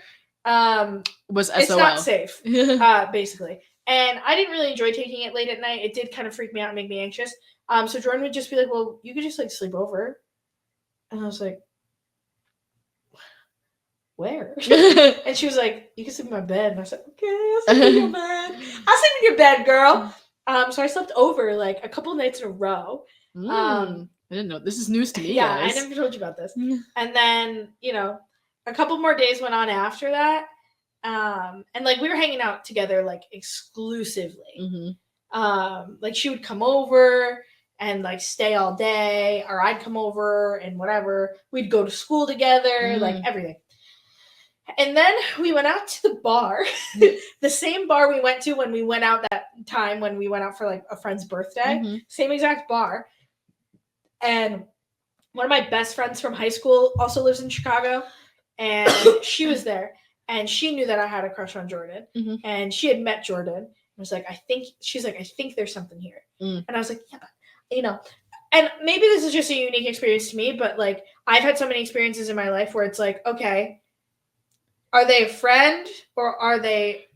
was SOL. It's not safe, basically. And I didn't really enjoy taking it late at night. It did kind of freak me out and make me anxious. So Jordyn would just be like, well, you could just like sleep over. And I was like, where? And she was like, you can sleep in my bed. And I was like, okay, I'll sleep in your bed. I'll sleep in your bed, girl. So I slept over like a couple nights in a row. I didn't know. This is news to me, Yeah, guys. I never told you about this. And then, a couple more days went on after that. And like we were hanging out together like exclusively. Like she would come over and like stay all day, or I'd come over and whatever. We'd go to school together, like everything. And then we went out to the bar, the same bar we went to when we went out that time when we went out for like a friend's birthday, same exact bar. And one of my best friends from high school also lives in Chicago, and she was there, and she knew that I had a crush on Jordyn, and she had met Jordyn. And was like, I think there's something here. And I was like, yeah, but, and maybe this is just a unique experience to me, but like I've had so many experiences in my life where it's like, okay, are they a friend or are they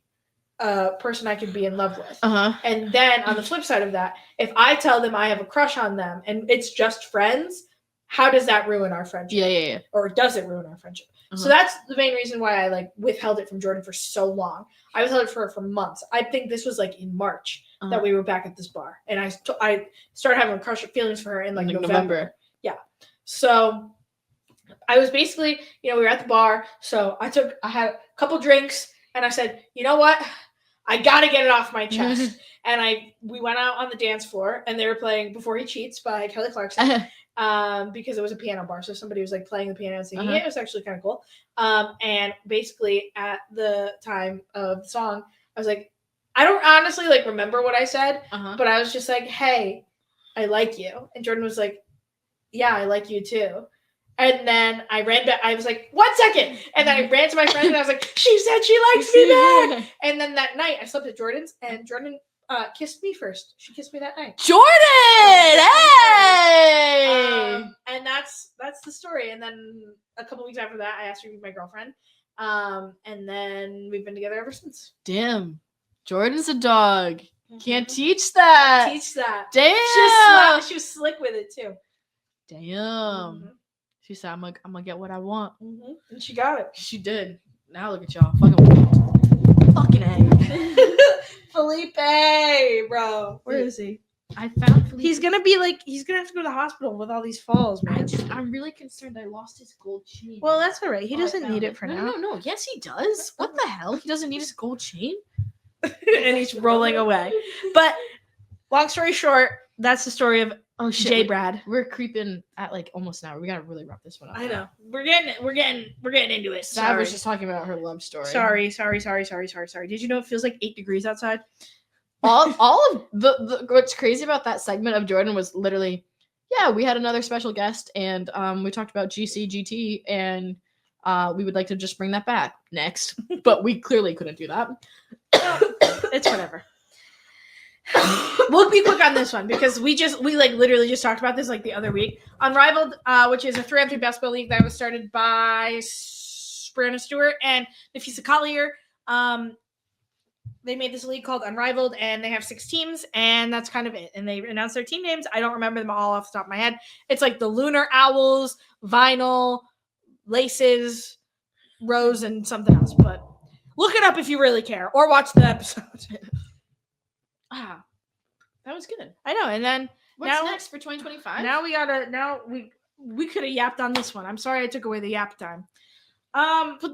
a person I could be in love with? And then on the flip side of that, if I tell them I have a crush on them and it's just friends, how does that ruin our friendship? Yeah. Or does it ruin our friendship? So that's the main reason why I like withheld it from Jordyn for so long. I withheld it for months. I think this was like in March that we were back at this bar, and I started having crush feelings for her in like November. Yeah. So I was basically, we were at the bar, so I had a couple drinks, and I said, you know what? I got to get it off my chest. And we went out on the dance floor, and they were playing Before He Cheats by Kelly Clarkson. Because it was a piano bar, so somebody was like playing the piano and singing it. It was actually kind of cool. And basically at the time of the song, I was like, I don't honestly like remember what I said, but I was just like, hey, I like you. And Jordyn was like, yeah, I like you too. And then I ran back. I was like, 1 second. And then I ran to my friend and I was like, she said she likes me back. And then that night I slept at Jordyn's, and Jordyn kissed me first. She kissed me that night. Jordyn! Hey! And that's the story. And then a couple weeks after that, I asked her to be my girlfriend. And then we've been together ever since. Damn. Jordyn's a dog. Can't teach that. Damn. She was slick with it too. Damn. She said, I'm gonna get what I want. And she got it. She did. Now look at y'all. Fucking A. Felipe, bro. Where is he? I found Felipe. He's gonna have to go to the hospital with all these falls, man. I'm really concerned I lost his gold chain. Well, that's all right. He doesn't need it for now. No. Yes, he does. What the hell? He doesn't need his gold chain? And he's rolling away. But long story short, that's the story of J. Brad. We're creeping at like almost an hour. We gotta really wrap this one up. I know. We're getting into it. Sav was just talking about her love story. Sorry. Did you know it feels like 8 degrees outside? all of the what's crazy about that segment of Jordyn was literally, we had another special guest, and we talked about GT, and we would like to just bring that back next, but we clearly couldn't do that. It's whatever. We'll be quick on this one because we literally just talked about this like the other week. Unrivaled, which is a 3-on-3 basketball league that was started by Brianna Stewart and Nafisa Collier. They made this league called Unrivaled, and they have 6 teams, and that's kind of it. And they announced their team names. I don't remember them all off the top of my head. It's like the Lunar Owls, Vinyl, Laces, Rose, and something else. But look it up if you really care, or watch the episode. That was good. I know. And then what's next for 2025? Now we could have yapped on this one. I'm sorry I took away the yap time. But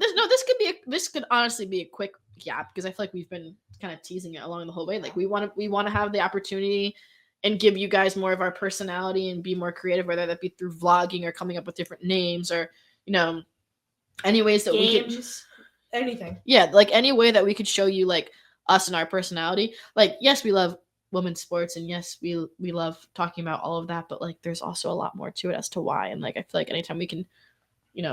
this could honestly be a quick yap because I feel like we've been kind of teasing it along the whole way. Like we want to have the opportunity and give you guys more of our personality and be more creative, whether that be through vlogging or coming up with different names or any ways that we could anything. Yeah, like any way that we could show you like us and our personality. Like, yes, we love women's sports, and yes, we love talking about all of that, but like there's also a lot more to it as to why. And like I feel like anytime we can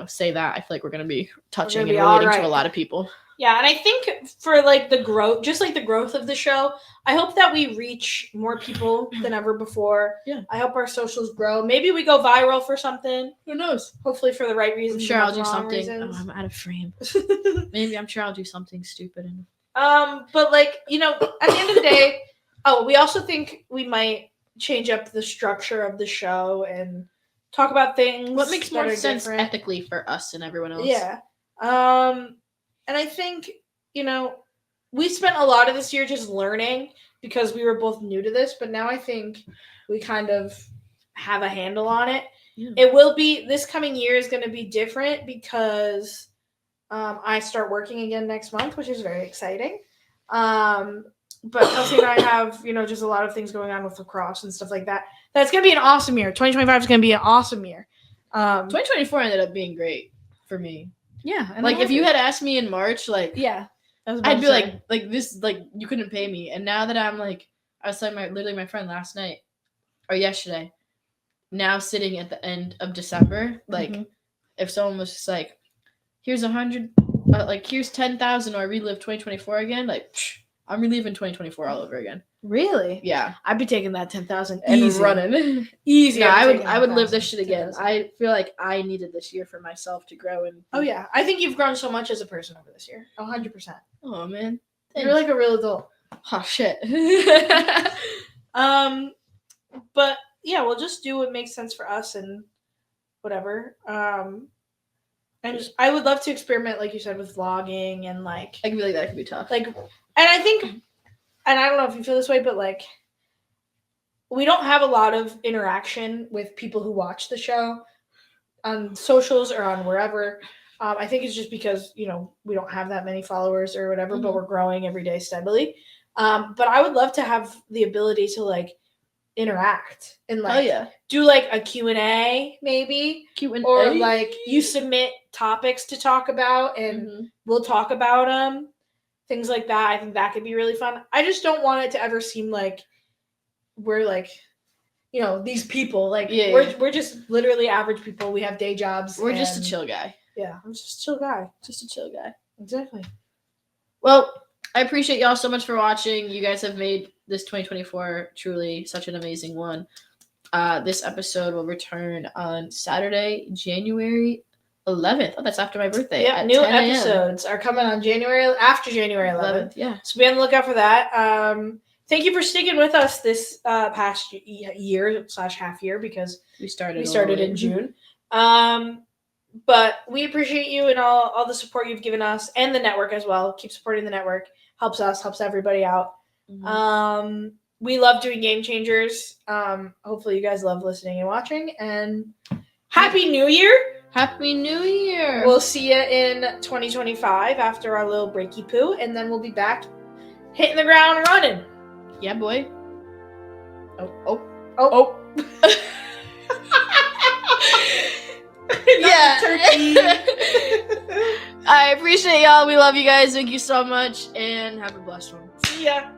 say that, I feel like we're gonna be touching and relating to a lot of people. Yeah, and I think for like the growth, just like the growth of the show, I hope that we reach more people than ever before. Yeah. I hope our socials grow. Maybe we go viral for something. Who knows? Hopefully for the right reasons. I'm sure I'll do something. Oh, I'm out of frame. Maybe I'm sure I'll do something stupid. But like, at the end of the day, we also think we might change up the structure of the show and talk about things. What makes more sense different. ethically for us and everyone else? Yeah. And I think, we spent a lot of this year just learning because we were both new to this, but now I think we kind of have a handle on it. Yeah. It will be, this coming year is going to be different because I start working again next month, which is very exciting. But Kelsey and I have, just a lot of things going on with lacrosse and stuff like that. That's going to be an awesome year. 2025 is going to be an awesome year. 2024 ended up being great for me. Yeah. Like, if you had asked me in March, like, yeah, I'd be like this, like, you couldn't pay me. And now that I'm like, I was telling literally my friend last night or yesterday, now sitting at the end of December, like, if someone was just like, here's 100, here's 10,000, or I relive 2024 again, like, I'm reliving 2024 all over again. Really? Yeah. I'd be taking that 10,000 and running. Easy. No, I would live this shit again. 10,000. I feel like I needed this year for myself to grow. Oh, yeah. I think you've grown so much as a person over this year. 100%. Oh, man. Thanks. You're like a real adult. Oh, shit. But, yeah, we'll just do what makes sense for us and whatever. And I would love to experiment, like you said, with vlogging and, like... I feel like that could be tough. Like, and I think... And I don't know if you feel this way, but, like, we don't have a lot of interaction with people who watch the show on socials or on wherever. I think it's just because, we don't have that many followers or whatever, but we're growing every day steadily. But I would love to have the ability to, like, interact and, like, do, like, a Q&A maybe. Q&A? Or, like, you submit topics to talk about and we'll talk about them. Things like that. I think that could be really fun. I just don't want it to ever seem like we're like, these people. Like we're just literally average people. We have day jobs. We're just a chill guy. Yeah, I'm just a chill guy. Just a chill guy. Exactly. Well, I appreciate y'all so much for watching. You guys have made this 2024 truly such an amazing one. This episode will return on Saturday, January 11th. Oh, that's after my birthday. Yeah, new episodes are coming on after January 11th. Yeah. So be on the lookout for that. Thank you for sticking with us this past year/half year because we started in June. But we appreciate you and all the support you've given us and the network as well. Keep supporting the network. Helps us, helps everybody out. We love doing Game Changers. Hopefully you guys love listening and watching. And Happy New Year! Happy New Year! We'll see you in 2025 after our little breaky poo, and then we'll be back hitting the ground running. Yeah, boy. Oh. Yeah. Turkey. I appreciate y'all. We love you guys. Thank you so much, and have a blessed one. See ya.